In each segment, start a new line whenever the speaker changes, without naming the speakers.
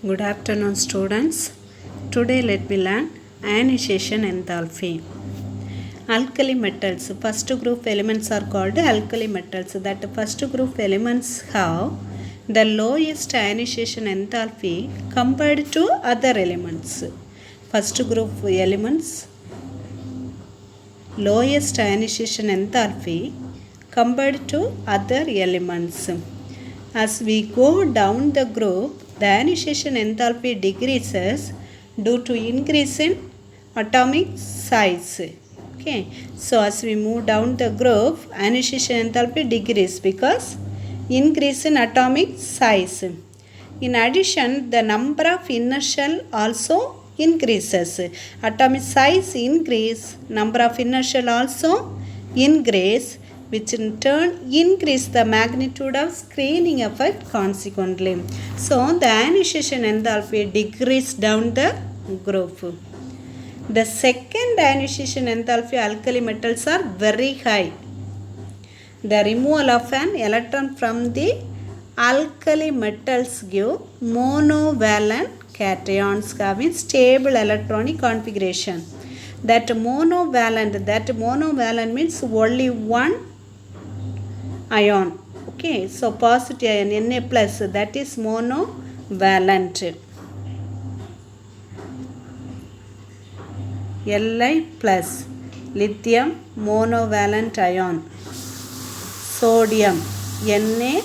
Good afternoon, students. Today let me learn ionization enthalpy. Alkali metals, first group elements are called alkali metals. That first group elements have the lowest ionization enthalpy compared to other elements. First group elements lowest ionization enthalpy compared to other elements. As we go down the group, the ionization enthalpy decreases due to increase in atomic size. Okay, so as we move down the group, ionization enthalpy decreases because increase in atomic size. In addition, the number of inner shell also increases. Atomic size increase, number of inner shell also increase, which in turn increase the magnitude of screening effect consequently. So the ionization enthalpy decrease down the group. The second ionization enthalpy alkali metals are very high. The removal of an electron from the alkali metals give monovalent cations having stable electronic configuration. That monovalent means only one ion. Okay, so positive ion Na plus, that is monovalent. Li plus, lithium monovalent ion. Sodium Na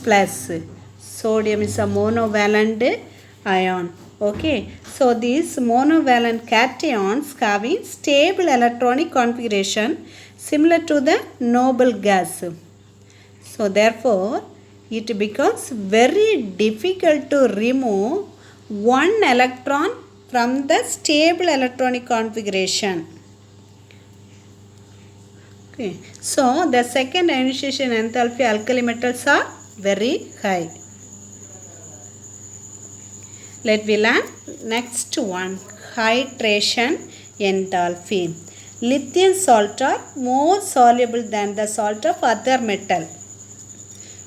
plus, sodium is a monovalent ion. Okay, so these monovalent cations having stable electronic configuration similar to the noble gas. So therefore it becomes very difficult to remove one electron from the stable electronic configuration. Okay, so the second ionization enthalpy alkali metals are very high. Let me learn next one, hydration enthalpy. Lithium salt are more soluble than the salt of other metal.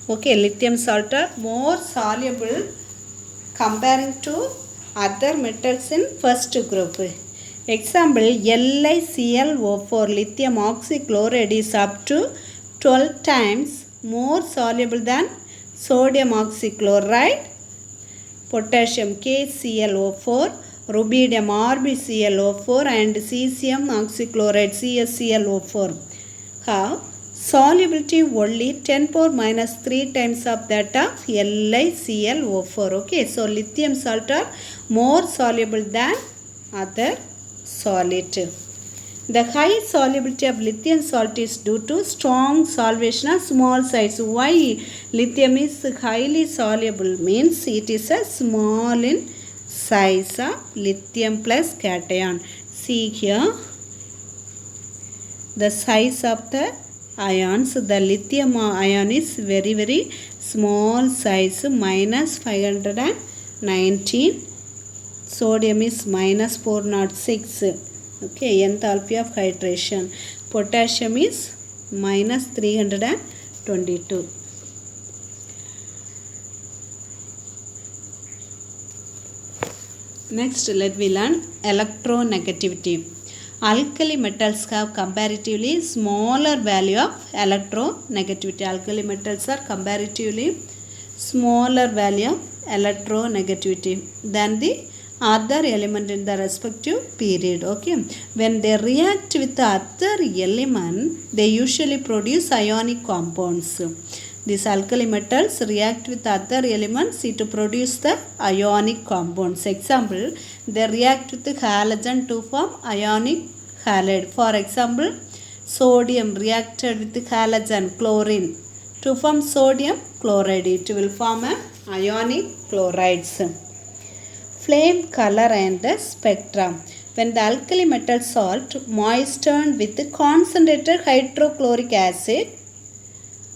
Okay, lithium salt are more soluble comparing to other metals in first group. Example, LiClO4, lithium oxychloride, is up to 12 times more soluble than sodium oxychloride. Potassium KClO4, rubidium RbClO4 and cesium oxychloride CsClO4 have solubility only 10 power minus 3 times of that of LiClO4. Okay, so lithium salt are more soluble than other solid. The high solubility of lithium salt is due to strong solvation of small size. Why lithium is highly soluble? Means it is a small in size of lithium plus cation. See here the size of the ions. The lithium ion is very small size, minus 519. Sodium is minus 406. Okay, enthalpy of hydration. Potassium is minus 322. Next, let me learn electronegativity. Alkali metals have comparatively smaller value of electronegativity. Alkali metals are comparatively smaller value of electronegativity than the other element in the respective period. Okay, when they react with the other element, they usually produce ionic compounds. These alkali metals react with other elements to produce the ionic compounds. Example, they react with the halogen to form ionic halide. For example, sodium reacted with the halogen chlorine to form sodium chloride. It will form a ionic chlorides. Flame color and the spectra. When the alkali metal salt moistened with concentrated hydrochloric acid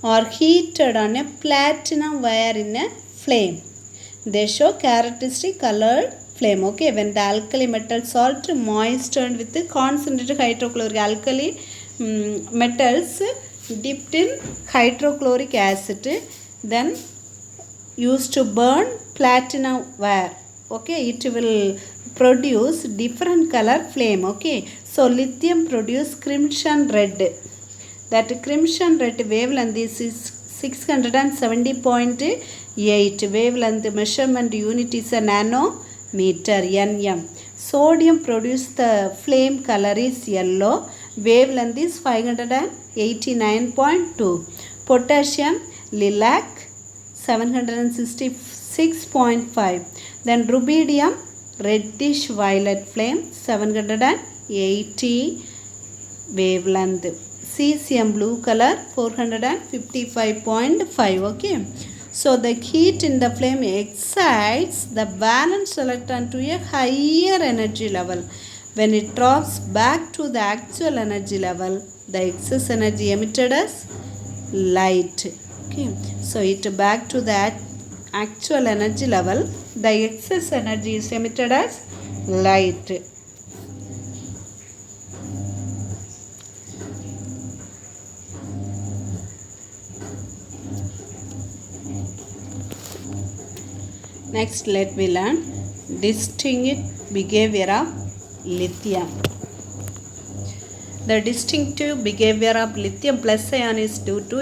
or heated on a platinum wire in a flame, they show characteristic colored flame. Okay, when the alkali metal salt moistened with the concentrated hydrochloric alkali metals dipped in hydrochloric acid, then used to burn platinum wire. okay, it will produce different color flame. Okay, so lithium produce crimson red. That crimson red wavelength is 670.8. Wavelength measurement unit is a nanometer, nm. Sodium produce the flame color is yellow. Wavelength is 589.2. Potassium lilac 766.5. Then rubidium reddish violet flame 780 wavelength. Cesium blue color 455.5. okay, so the heat in the flame excites the valence electron to a higher energy level. When it drops back to the actual energy level, the excess energy emitted as light. Okay, so it back to the actual energy level, the excess energy is emitted as light. Next, let me learn distinct behavior of lithium. The distinctive behavior of lithium plus ion is due to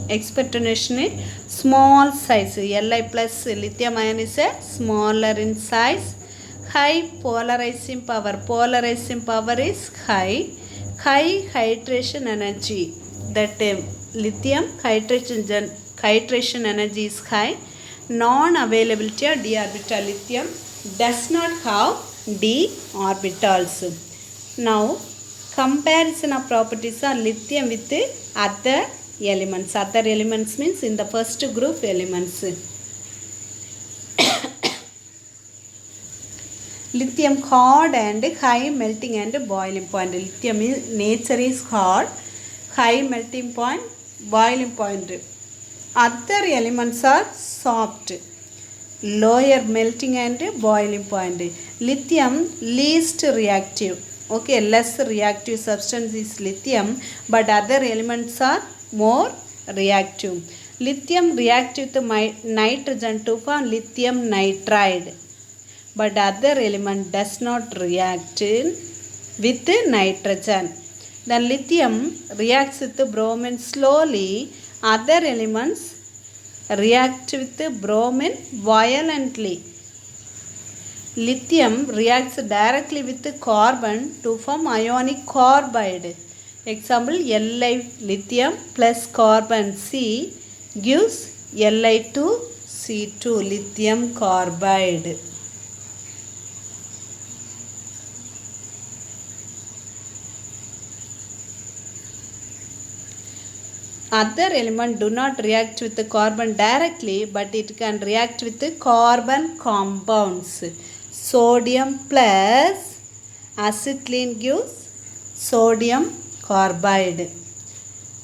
exponentially small size. Li plus lithium ion is a smaller in size. High polarizing power. Polarizing power is high. High hydration energy. That lithium hydration energy is high. Non-availability of d orbital. Lithium does not have d orbitals. Now, comparison of properties of lithium with other elements. Other elements means in the first group elements. Lithium hard and high melting and boiling point. Lithium nature is hard, high melting point, boiling point. Other elements are soft, lower melting and boiling point. Lithium least reactive. Okay, less reactive substance is lithium, but other elements are more reactive. Lithium reacts with nitrogen to form lithium nitride, but other element does not react with nitrogen. Then lithium reacts with bromine slowly. Other elements react with bromine violently. Lithium reacts directly with carbon to form ionic carbide. Example, Li lithium plus carbon C gives Li2C2 lithium carbide. Other elements do not react with the carbon directly, but it can react with the carbon compounds. Sodium plus acetylene gives sodium carbide.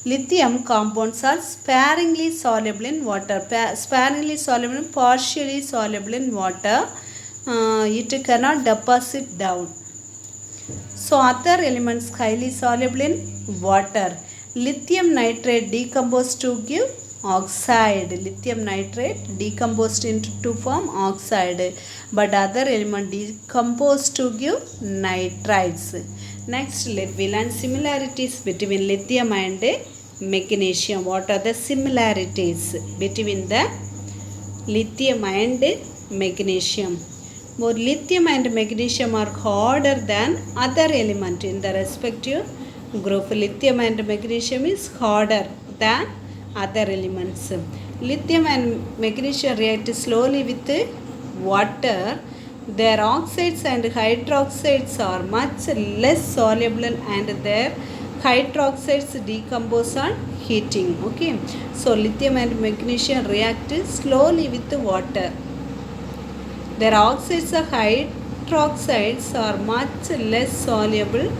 Lithium compounds are sparingly soluble in water. Sparingly soluble, partially soluble in water. It cannot deposit down. So other elements highly soluble in water. Lithium nitrate decomposed to give oxide. Lithium nitrate decomposed into to form oxide, but other element decomposed to give nitrides. Next, let we learn similarities between lithium and magnesium. What are the similarities between the lithium and magnesium? More lithium and magnesium are harder than other element in the respective group. Lithium and magnesium is harder than other elements. Lithium and magnesium react slowly with water. Their oxides and hydroxides are much less soluble and their hydroxides decompose on heating. Okay, so lithium and magnesium react slowly with water. Their oxides or hydroxides are much less soluble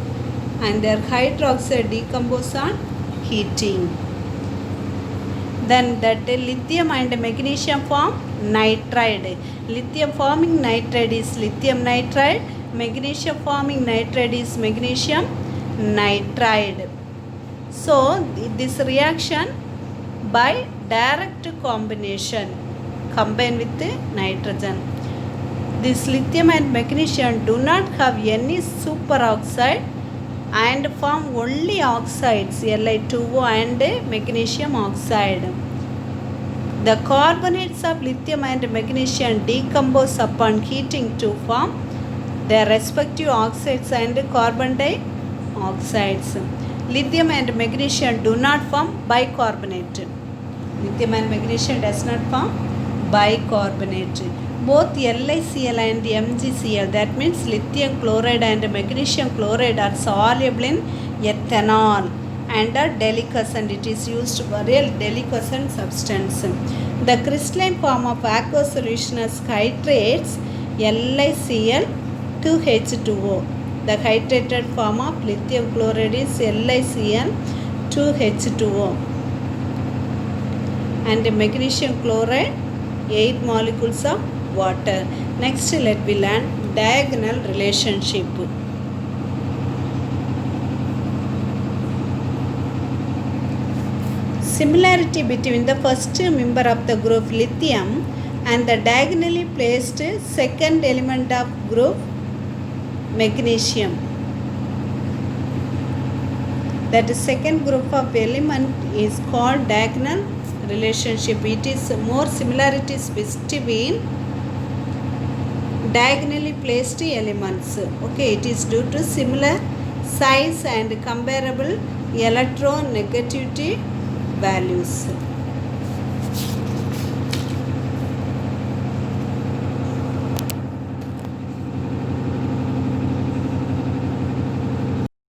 and their hydroxide decompose on heating. Then that lithium and magnesium form nitride. Lithium forming nitride is lithium nitride. Magnesium forming nitride is magnesium nitride. So this reaction by direct combination combine with the nitrogen. This lithium and magnesium do not have any superoxide and form only oxides Li2O and magnesium oxide. The carbonates of lithium and magnesium decompose upon heating to form their respective oxides and carbon dioxides. Lithium and magnesium do not form bicarbonate. Lithium and magnesium does not form bicarbonate. Both LiCl and MgCl, that means lithium chloride and magnesium chloride, are soluble in ethanol and are deliquescent. It is used for a deliquescent substance. The crystalline form of aqueous solution is hydrates LiCl 2H2O. The hydrated form of lithium chloride is LiCl 2H2O. And magnesium chloride 8 molecules of water. Next, let we learn diagonal relationship. Similarity between the first member of the group lithium and the diagonally placed second element of group magnesium. That second group of element is called diagonal relationship. It is more similarities between diagonally placed elements. Okay, it is due to similar size and comparable electronegativity values.